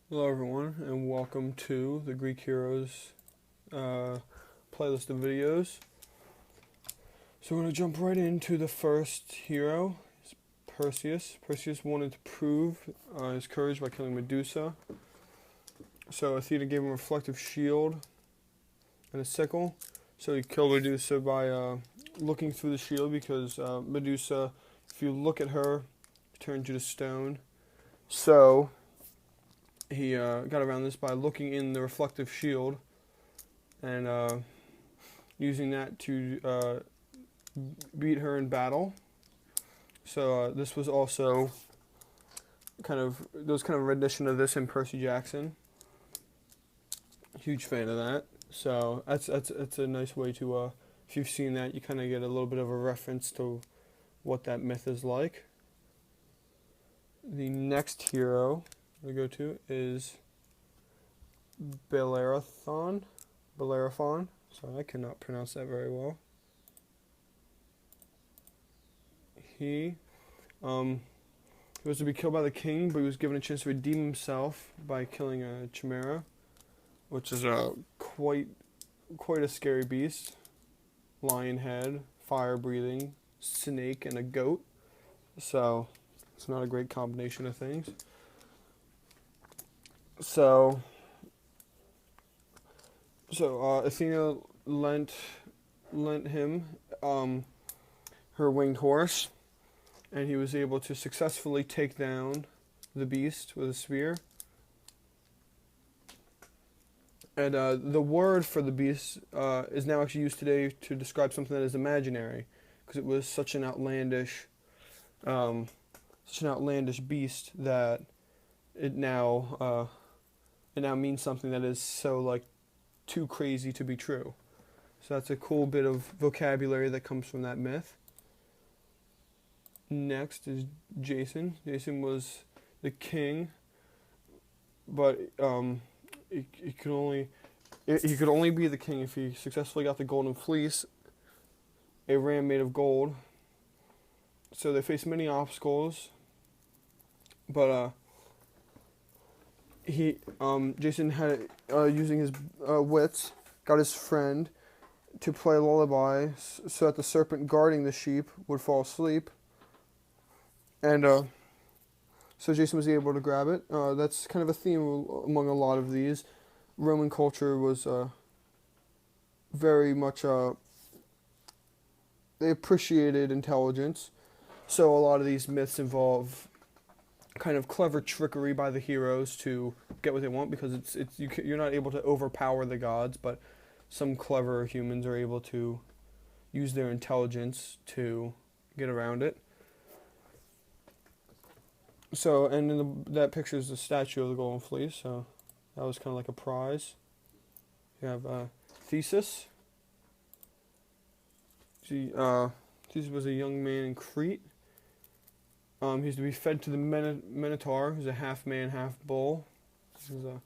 Hello everyone, and welcome to the Greek Heroes playlist of videos. So we're going to jump right into the first hero, Perseus. Perseus wanted to prove his courage by killing Medusa. So Athena gave him a reflective shield and a sickle. So he killed Medusa by looking through the shield because Medusa, if you look at her, turns you to stone. So he got around this by looking in the reflective shield and using that to beat her in battle. So this was also there was kind of a rendition of this in Percy Jackson. Huge fan of that. So that's a nice way to if you've seen that, you kind of get a little bit of a reference to what that myth is like. The next hero we go to is Bellerophon. Sorry, I cannot pronounce that very well. He was to be killed by the king, but he was given a chance to redeem himself by killing a chimera, which is quite a scary beast. Lion head, fire breathing, snake, and a goat. So it's not a great combination of things. So Athena lent him her winged horse, and he was able to successfully take down the beast with a spear. And the word for the beast is now actually used today to describe something that is imaginary, because it was such an outlandish beast that it now means something that is so too crazy to be true. So that's a cool bit of vocabulary that comes from that myth. Next is Jason. Jason was the king, but he could only be the king if he successfully got the golden fleece, a ram made of gold. So they faced many obstacles, but Jason had using his wits, got his friend to play a lullaby so that the serpent guarding the sheep would fall asleep. And so Jason was able to grab it. That's kind of a theme among a lot of these. Roman culture was very much, they appreciated intelligence. So a lot of these myths involve kind of clever trickery by the heroes to get what they want, because you're not able to overpower the gods, but some clever humans are able to use their intelligence to get around it. So, and in that picture is the statue of the Golden Fleece, so that was kind of like a prize. You have Theseus. Theseus was a young man in Crete. He's to be fed to the Minotaur, who's a half man, half bull. This is a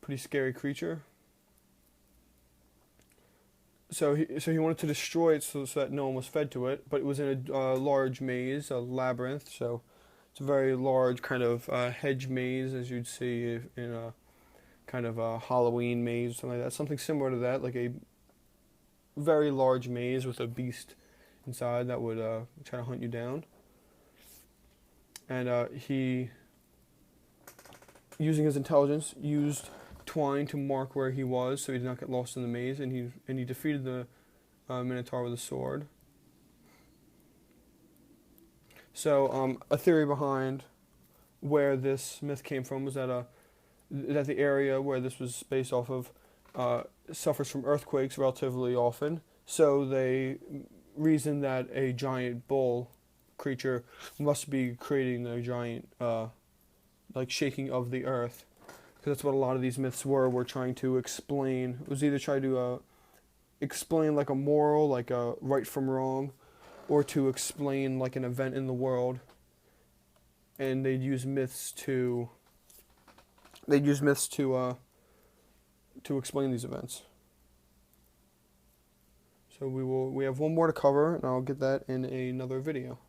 pretty scary creature. So he wanted to destroy it so that no one was fed to it, but it was in a large maze, a labyrinth. So it's a very large kind of hedge maze, as you'd see in a kind of a Halloween maze, something like that. Something similar to that, like a very large maze with a beast inside that would try to hunt you down. And he, using his intelligence, used twine to mark where he was so he did not get lost in the maze, and he defeated the Minotaur with a sword. So a theory behind where this myth came from was that the area where this was based off of suffers from earthquakes relatively often. So they reasoned that a giant bull creature must be creating a giant shaking of the earth, because that's what a lot of these myths were trying to explain. It was either trying to explain like a moral, like a right from wrong, or to explain like an event in the world. And they'd use myths to explain these events. So we have one more to cover, and I'll get that in another video.